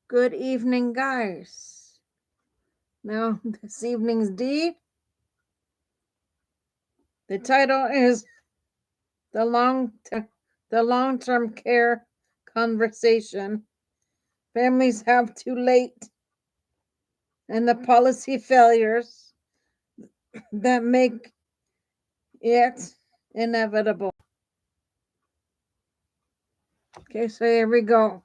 Good evening, guys. Now, this evening's D, the title is the long-term care conversation families have too late and the policy failures that make it inevitable. Okay, so here we go.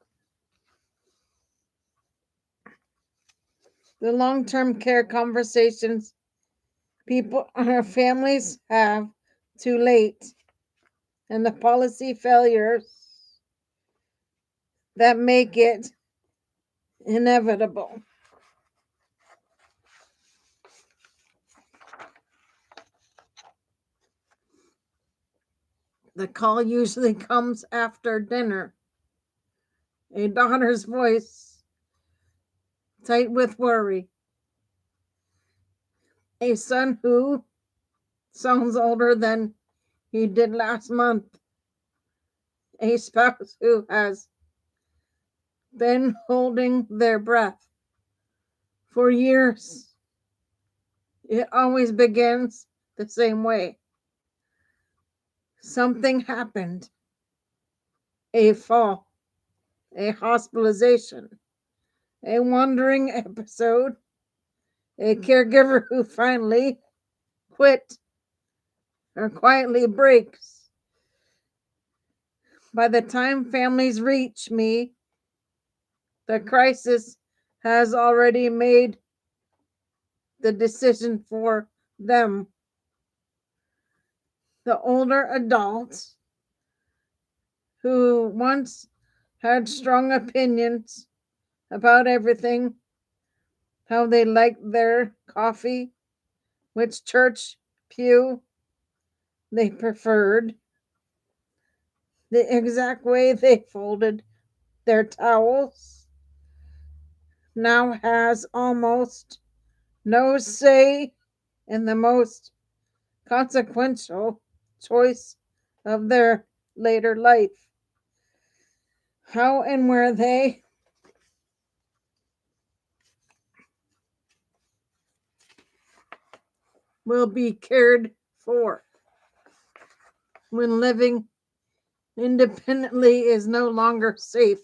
The long-term care conversations families have too late and the policy failures that make it inevitable. The call usually comes after dinner. A daughter's voice, tight with worry. A son who sounds older than he did last month. A spouse who has been holding their breath for years. It always begins the same way. Something happened. A fall, a hospitalization, a wandering episode, a caregiver who finally quit or quietly breaks. By the time families reach me, the crisis has already made the decision for them. The older adults who once had strong opinions about everything, how they liked their coffee, which church pew they preferred, the exact way they folded their towels, now has almost no say in the most consequential choice of their later life. How and where they will be cared for when living independently is no longer safe.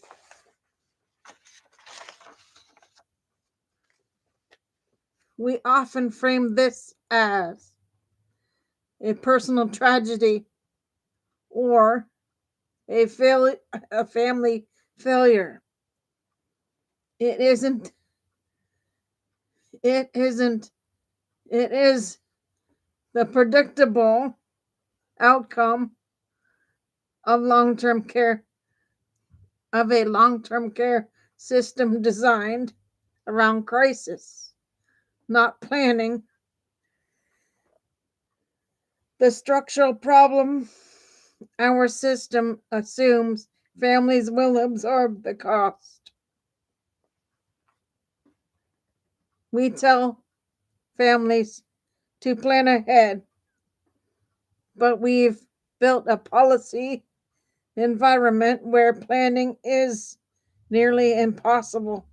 We often frame this as a personal tragedy or a family failure. It isn't. It isn't. It is the predictable outcome of long-term care, of a long-term care system designed around crisis, not planning. The structural problem: our system assumes families will absorb the cost. We tell families to plan ahead, but we've built a policy environment where planning is nearly impossible.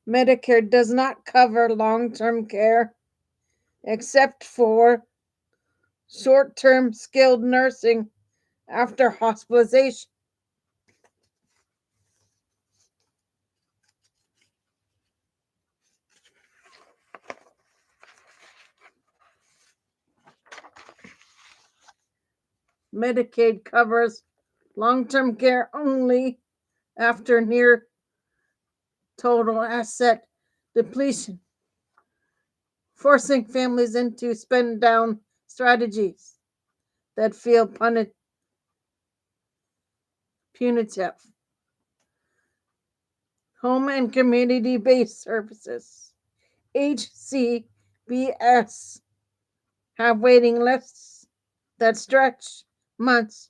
Medicare does not cover long-term care except for short-term skilled nursing after hospitalization. Medicaid covers long-term care only after near total asset depletion, forcing families into spend down strategies that feel punitive. Home and community-based services, HCBS, have waiting lists that stretch months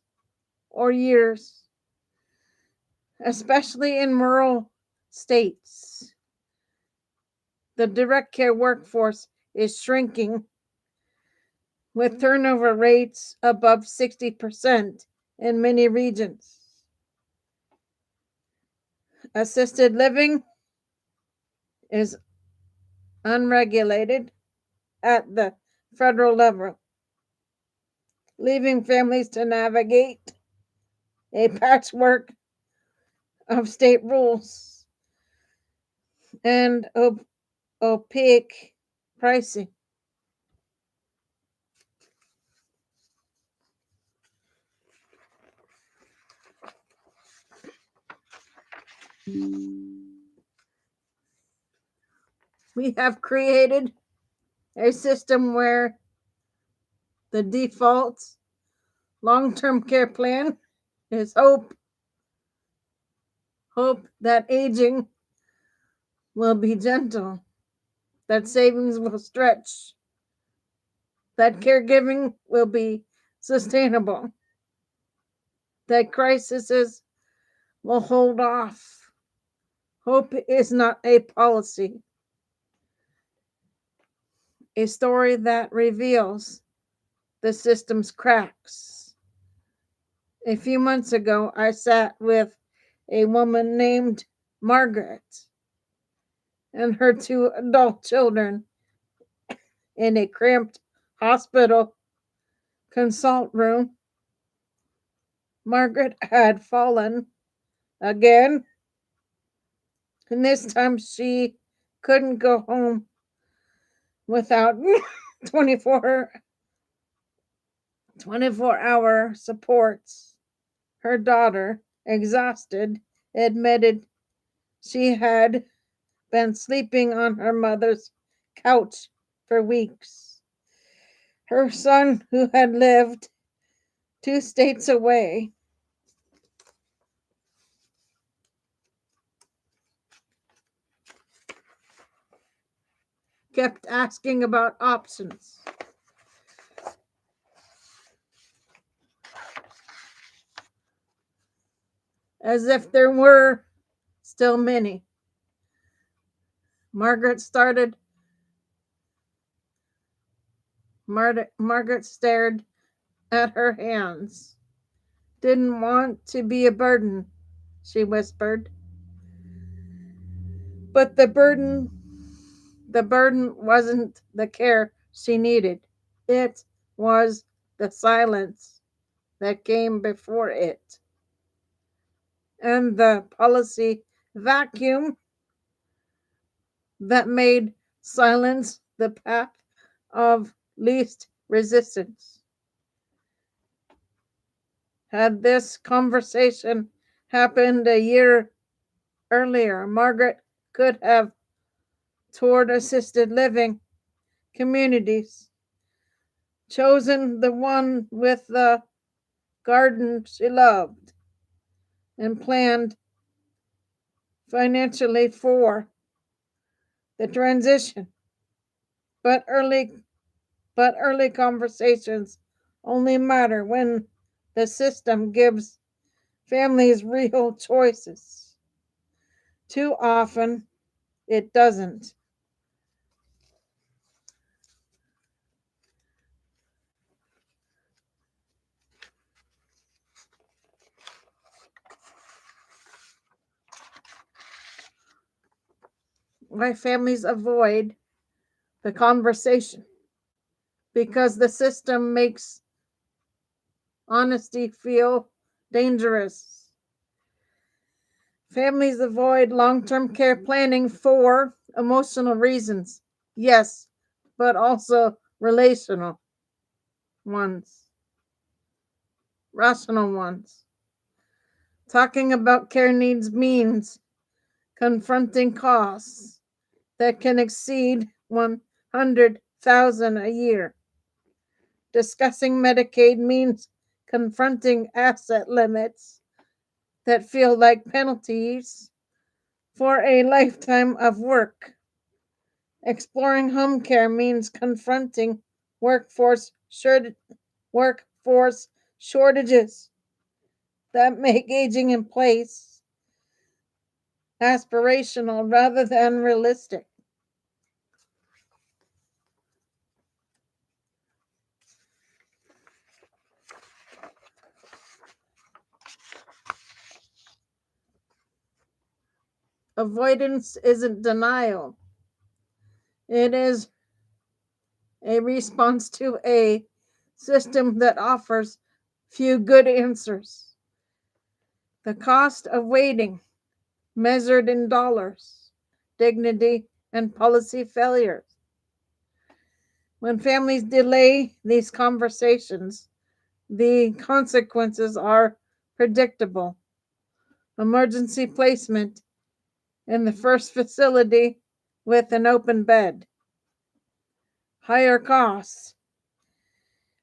or years, especially in rural states. The direct care workforce is shrinking, with turnover rates above 60% in many regions. Assisted living is unregulated at the federal level, leaving families to navigate a patchwork of state rules and opaque pricing. We have created a system where the default long-term care plan is hope that aging will be gentle, that savings will stretch, that caregiving will be sustainable, that crises will hold off. Hope is not a policy, a story that reveals the system's cracks. A few months ago, I sat with a woman named Margaret and her two adult children in a cramped hospital consult room. Margaret had fallen again, and this time she couldn't go home without 24 hour supports. Her daughter, exhausted, admitted she had been sleeping on her mother's couch for weeks. Her son, who had lived 2 states away, kept asking about options. As if there were still many. Margaret stared at her hands. Didn't want to be a burden, she whispered. But the burden wasn't the care she needed. It was the silence that came before it. And the policy vacuum that made silence the path of least resistance. Had this conversation happened a year earlier, Margaret could have toured assisted living communities, chosen the one with the garden she loved, and planned financially for the transition. But early conversations only matter when the system gives families real choices. Too often it doesn't. Why families avoid the conversation? Because the system makes honesty feel dangerous. Families avoid long-term care planning for emotional reasons, yes, but also relational ones, rational ones. Talking about care needs means confronting costs that can exceed 100,000 a year. Discussing Medicaid means confronting asset limits that feel like penalties for a lifetime of work. Exploring home care means confronting workforce shortages that make aging in place aspirational rather than realistic. Avoidance isn't denial, it is a response to a system that offers few good answers. The cost of waiting, measured in dollars, dignity, and policy failures. When families delay these conversations, the consequences are predictable. Emergency placement in the first facility with an open bed. Higher costs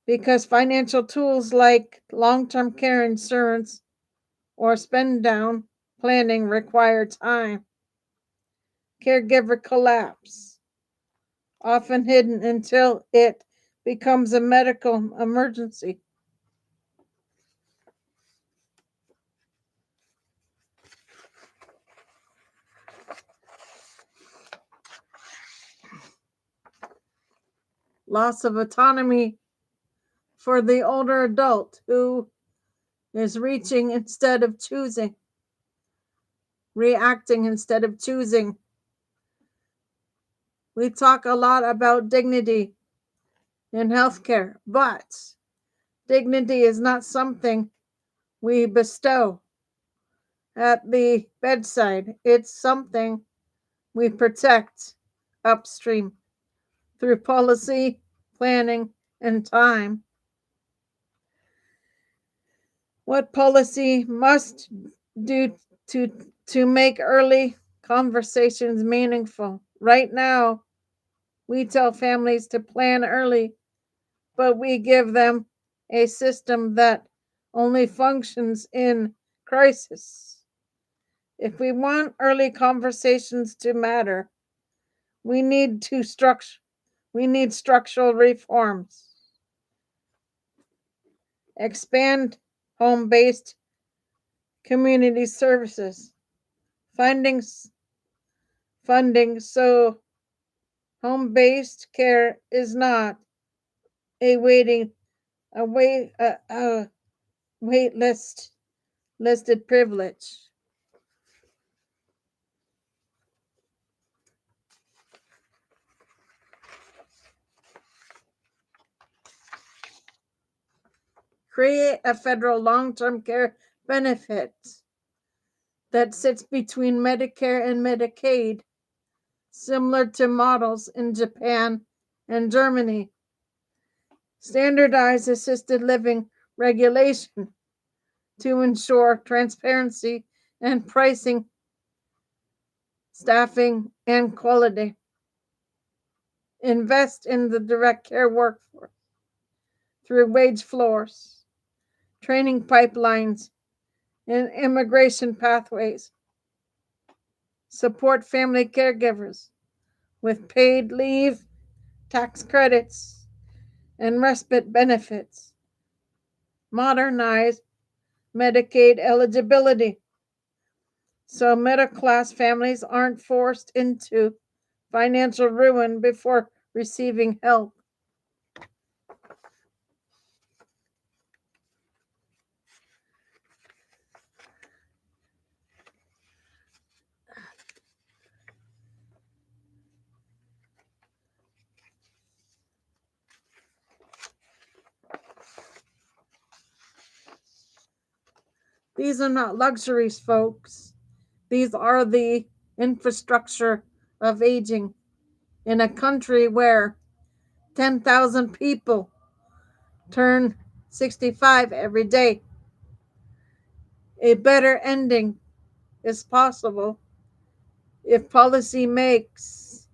because financial tools like long-term care insurance or spend down planning require time. Caregiver collapse, often hidden until it becomes a medical emergency. Loss of autonomy for the older adult who is reaching instead of choosing, reacting instead of choosing. We talk a lot about dignity in healthcare, but dignity is not something we bestow at the bedside. It's something we protect upstream through policy, planning, and time. What policy must do to make early conversations meaningful? Right now, we tell families to plan early, but we give them a system that only functions in crisis. If we want early conversations to matter, we need to we need structural reforms. Expand home-based community services. Funding so home-based care is not a waiting a wait list listed privilege. Create a federal long-term care benefit that sits between Medicare and Medicaid, similar to models in Japan and Germany. Standardize assisted living regulation to ensure transparency and pricing, staffing, and quality. Invest in the direct care workforce through wage floors, training pipelines, and immigration pathways. Support family caregivers with paid leave, tax credits, and respite benefits. Modernize Medicaid eligibility so middle class families aren't forced into financial ruin before receiving help. These are not luxuries, folks. These are the infrastructure of aging in a country where 10,000 people turn 65 every day. A better ending is possible if policy makes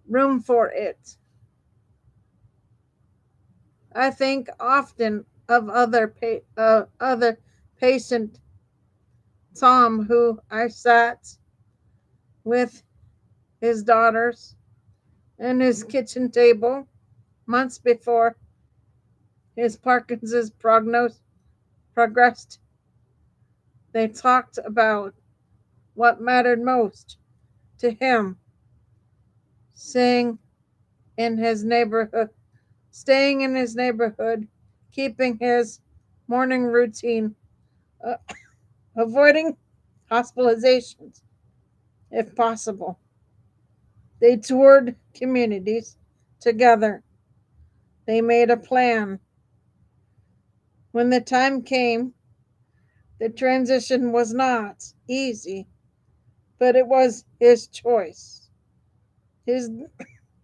room for it. I think often of other patient Tom who I sat with his daughters and his kitchen table months before his Parkinson's prognosis progressed. They talked about what mattered most to him, staying in his neighborhood, staying in his neighborhood, keeping his morning routine, uh, avoiding hospitalizations, if possible. They toured communities together. They made a plan. When the time came, the transition was not easy, but it was his choice. His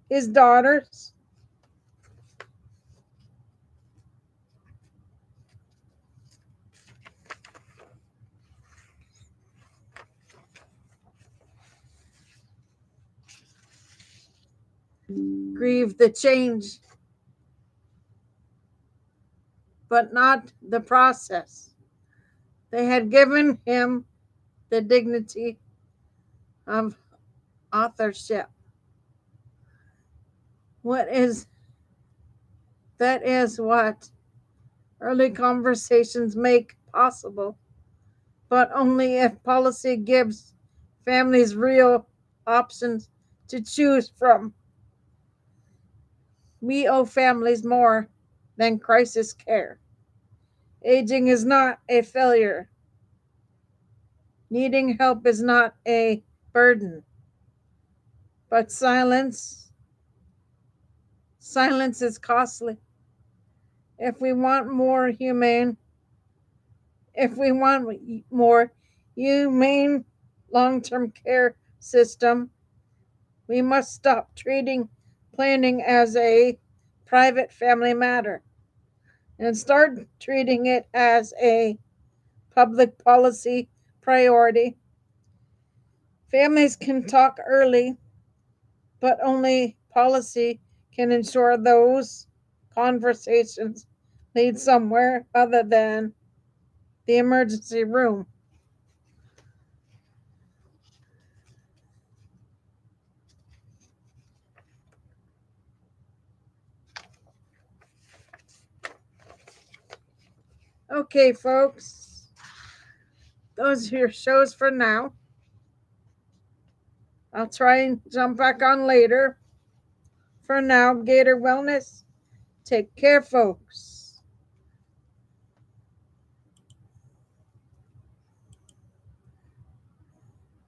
his daughters grieved the change, but not the process. They had given him the dignity of authorship. What is that is what early conversations make possible, but only if policy gives families real options to choose from. We owe families more than crisis care. Aging is not a failure. Needing help is not a burden. But silence is costly. If we want more humane, if we want more humane long-term care system, we must stop treating planning as a private family matter and start treating it as a public policy priority. Families can talk early, but only policy can ensure those conversations lead somewhere other than the emergency room. Okay, folks, those are your shows for now. I'll try and jump back on later. For now, Gator Wellness, take care, folks.